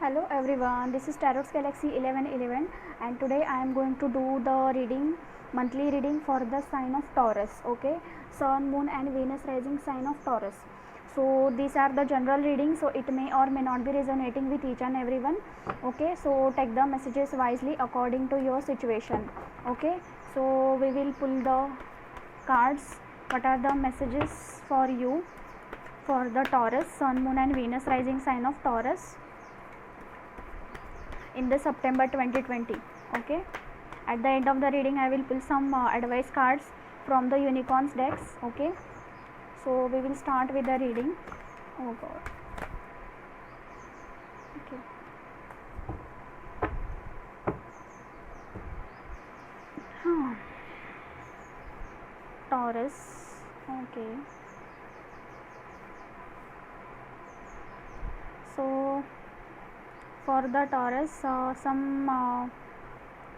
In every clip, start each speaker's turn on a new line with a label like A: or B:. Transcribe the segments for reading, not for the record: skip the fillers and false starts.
A: Hello everyone, this is Tarot's Galaxy 1111 and today I am going to do the monthly reading for the sign of Taurus. Okay, Sun, Moon and Venus rising sign of Taurus. So these are the general readings, so it may or may not be resonating with each and everyone. Okay, so take the messages wisely according to your situation. Okay, so we will pull the cards. What are the messages for you for the Taurus, Sun, Moon and Venus rising sign of Taurus in the September 2020? Okay, at the end of the reading I will pull some advice cards from the unicorns decks. Okay, so we will start with the reading. Oh god. Okay, Taurus. Okay, so for the Taurus, some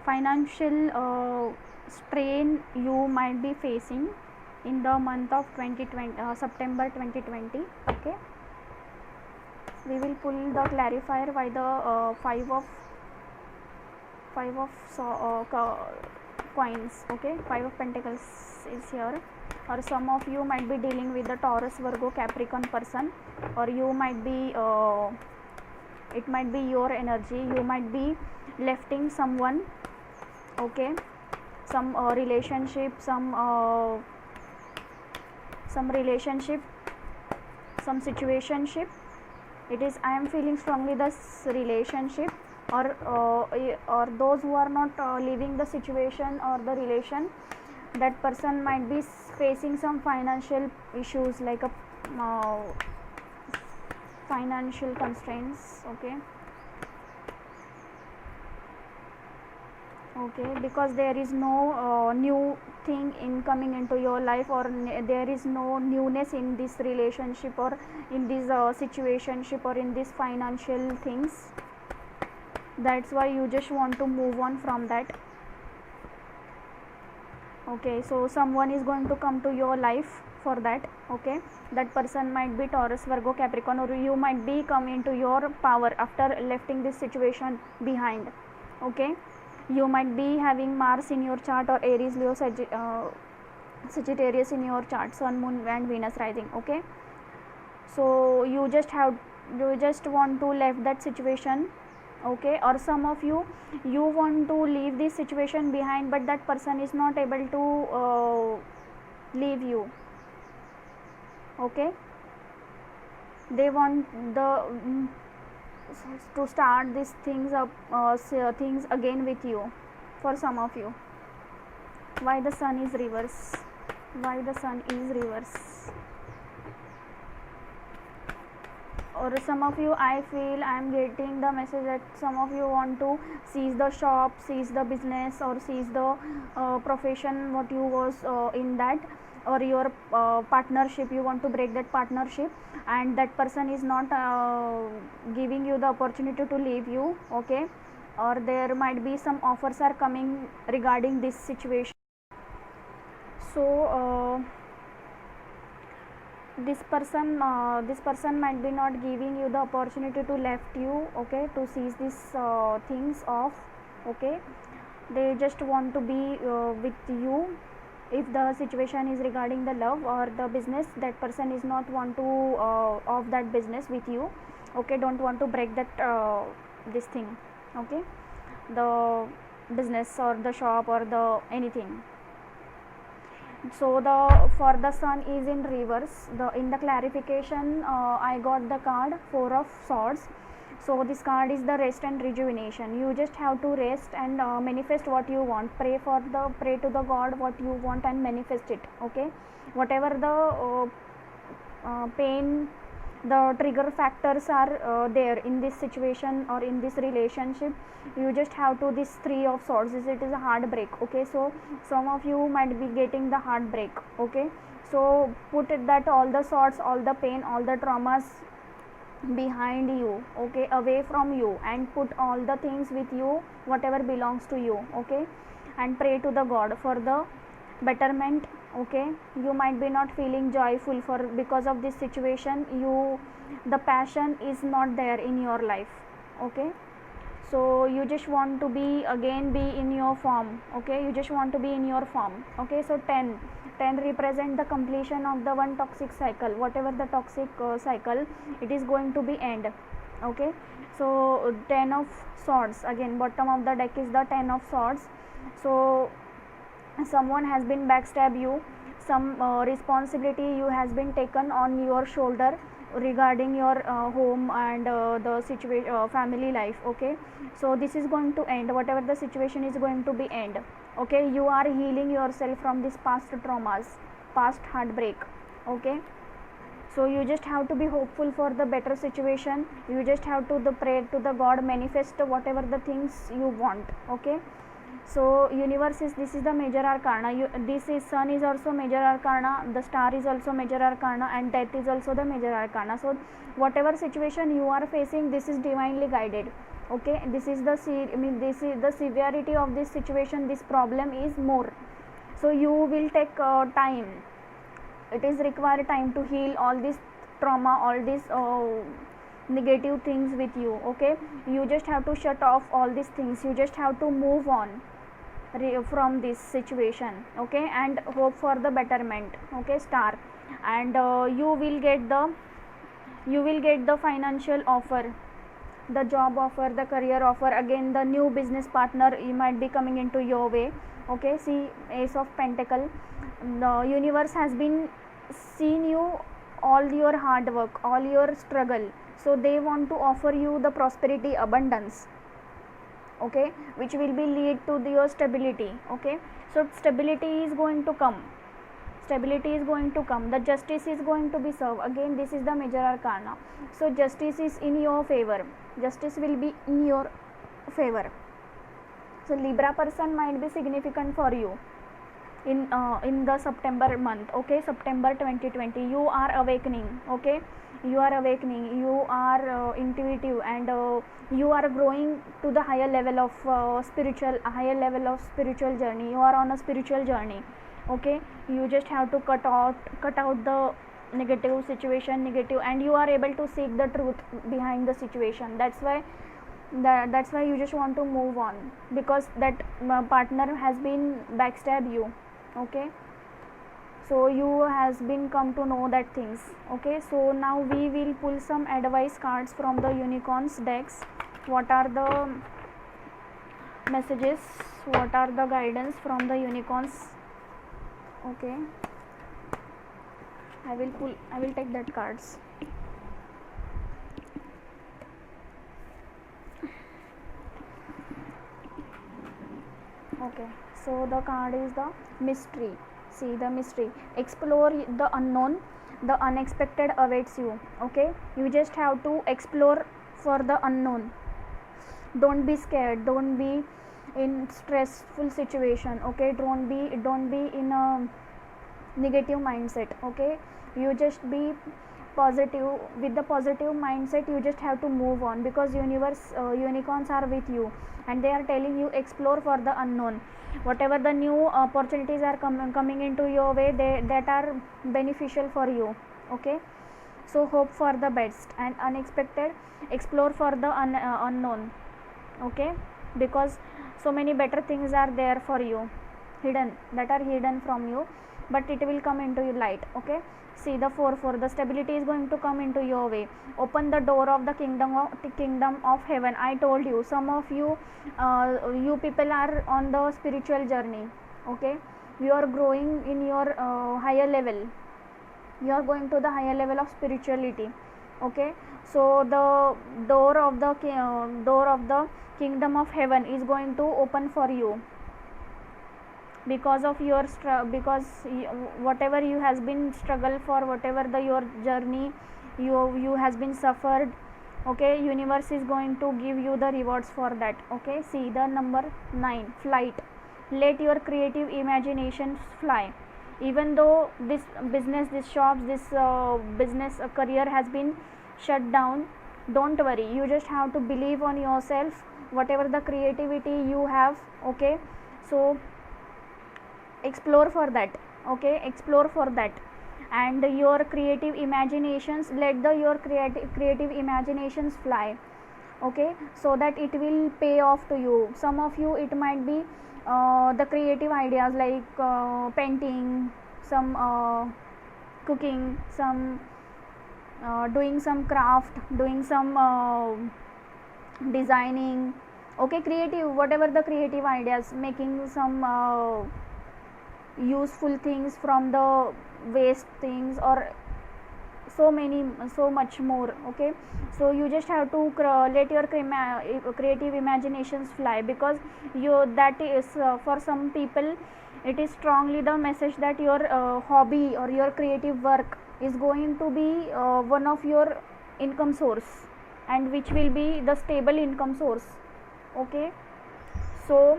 A: financial strain you might be facing in the month of 2020, September 2020. Okay, we will pull the clarifier by the five of coins. Okay, five of pentacles is here, or some of you might be dealing with the Taurus, Virgo, Capricorn person, or you might be it might be your energy. You might be lefting someone. Okay, some relationship, some relationship, some situationship. It is, I am feeling strongly this relationship, or those who are not leaving the situation or the relation, that person might be facing some financial issues, like a financial constraints. Okay, because there is no new thing incoming into your life, or there is no newness in this relationship, or in this situationship, or in this financial things. That's why you just want to move on from that. Okay, so someone is going to come to your life for that. Okay, that person might be Taurus, Virgo, Capricorn, or you might be come into your power after lefting this situation behind. Okay, you might be having Mars in your chart, or Aries, Leo, Sagittarius in your chart, Sun, Moon and Venus rising. Okay, so you just want to left that situation. Okay, or some of you want to leave this situation behind, but that person is not able to leave you. Okay, they want to start these things up, things again with you. For some of you, why the sun is reverse? Why the sun is reverse? Or some of you, I feel I am getting the message that some of you want to seize the shop, seize the business, or seize the profession what you was in that, or your partnership. You want to break that partnership, and that person is not giving you the opportunity to leave you. Okay, or there might be some offers are coming regarding this situation. So this person might be not giving you the opportunity to left you. Okay, to seize these things off. Okay, they just want to be with you. If the situation is regarding the love or the business, that person is not want to off that business with you. Okay, don't want to break that this thing. Okay, the business or the shop or the anything. So the for the sun is in reverse. In the clarification I got the card Four of Swords. So this card is the rest and rejuvenation. You just have to rest and manifest what you want. Pray to the God what you want and manifest it. Okay, whatever the pain, the trigger factors are there in this situation or in this relationship, you just have to this Three of Swords. It is a heartbreak. Okay, so some of you might be getting the heartbreak. Okay, so put it that all the swords, all the pain, all the traumas behind you. Okay, away from you, and put all the things with you whatever belongs to you. Okay, and pray to the God for the betterment. Okay, you might be not feeling joyful because of this situation. The passion is not there in your life. okay. So you just want to be again be in your form, okay, you just want to be in your form, okay. So 10 represent the completion of the one toxic cycle, whatever the toxic cycle, it is going to be end, okay. So 10 of swords, again bottom of the deck is the 10 of swords. So someone has been backstab you, some responsibility you has been taken on your shoulder regarding your home and the situation, family life, okay. So this is going to end, whatever the situation is going to be end, okay. You are healing yourself from this past traumas, past heartbreak, okay. So you just have to be hopeful for the better situation, you just have to the pray to the god, manifest whatever the things you want, okay. So universe is, this is the major arcana, this is sun is also major arcana, the star is also major arcana, and death is also the major arcana. So whatever situation you are facing, this is divinely guided, okay. This is the this is the severity of this situation, this problem is more, so you will take time, it is required time to heal all this trauma, all these negative things with you, okay. You just have to shut off all these things, you just have to move on from this situation, okay, and hope for the betterment, okay, star. And you will get the financial offer, the job offer, the career offer, again the new business partner you might be coming into your way, okay. See, ace of pentacle, the universe has been seen you all your hard work, all your struggle, so they want to offer you the prosperity, abundance, okay, which will be lead to your stability, okay. So stability is going to come, stability is going to come, the justice is going to be served, again this is the major arcana. So justice is in your favor, justice will be in your favor. So Libra person might be significant for you in the September month, okay. September 2020, you are awakening, okay, you are awakening, you are intuitive, and you are growing to the higher level of higher level of spiritual journey, you are on a spiritual journey, okay. You just have to cut out the negative situation, negative, and you are able to seek the truth behind the situation. That's why you just want to move on, because that partner has been backstab you, okay. So you has been come to know that things, okay. So now we will pull some advice cards from the unicorns decks. What are the messages, what are the guidance from the unicorns, okay. I will take that cards. Okay, so the card is the mystery. See the mystery, explore the unknown, the unexpected awaits you, okay. You just have to explore for the unknown, don't be scared, don't be in stressful situation, okay. Don't be in a negative mindset, okay. You just be positive, with the positive mindset you just have to move on, because universe unicorns are with you, and they are telling you explore for the unknown, whatever the new opportunities are coming into your way, that are beneficial for you, okay. So hope for the best and unexpected, explore for the unknown, okay, because so many better things are there for you, hidden, that are hidden from you, but it will come into your light, okay. See the 4 the stability is going to come into your way, open the door of the kingdom of heaven. I told you, some of you you people are on the spiritual journey, okay. You are growing in your higher level, you are going to the higher level of spirituality, okay. So the door of the kingdom of heaven is going to open for you, because of your because whatever you has been struggle for, whatever the your journey you has been suffered, okay. Universe is going to give you the rewards for that, okay. See the number 9, flight, let your creative imagination fly. Even though this business, this shops, this business career has been shut down, don't worry, you just have to believe on yourself, whatever the creativity you have, okay. So explore for that, okay, explore for that, and your creative imaginations, let the your creative imaginations fly, okay, so that it will pay off to you. Some of you, it might be the creative ideas like painting, some cooking, some doing some craft, doing some designing, okay, creative, whatever the creative ideas, making some useful things from the waste things, or so many, so much more, okay. So you just have to let your creative imaginations fly, because you, that is for some people, it is strongly the message that your hobby or your creative work is going to be one of your income source, and which will be the stable income source, okay. So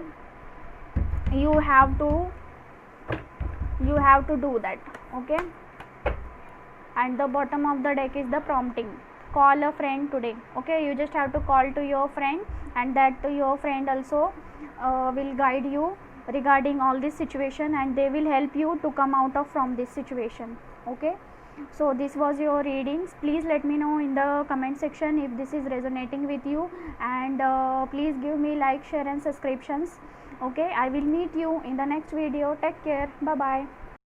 A: you have to do that, okay. And the bottom of the deck is the prompting. Call a friend today, okay. You just have to call to your friend, and that your friend also will guide you regarding all this situation, and they will help you to come out of from this situation, okay. So this was your readings. Please let me know in the comment section if this is resonating with you, and please give me like, share and subscriptions, okay. I will meet you in the next video. Take care. Bye bye.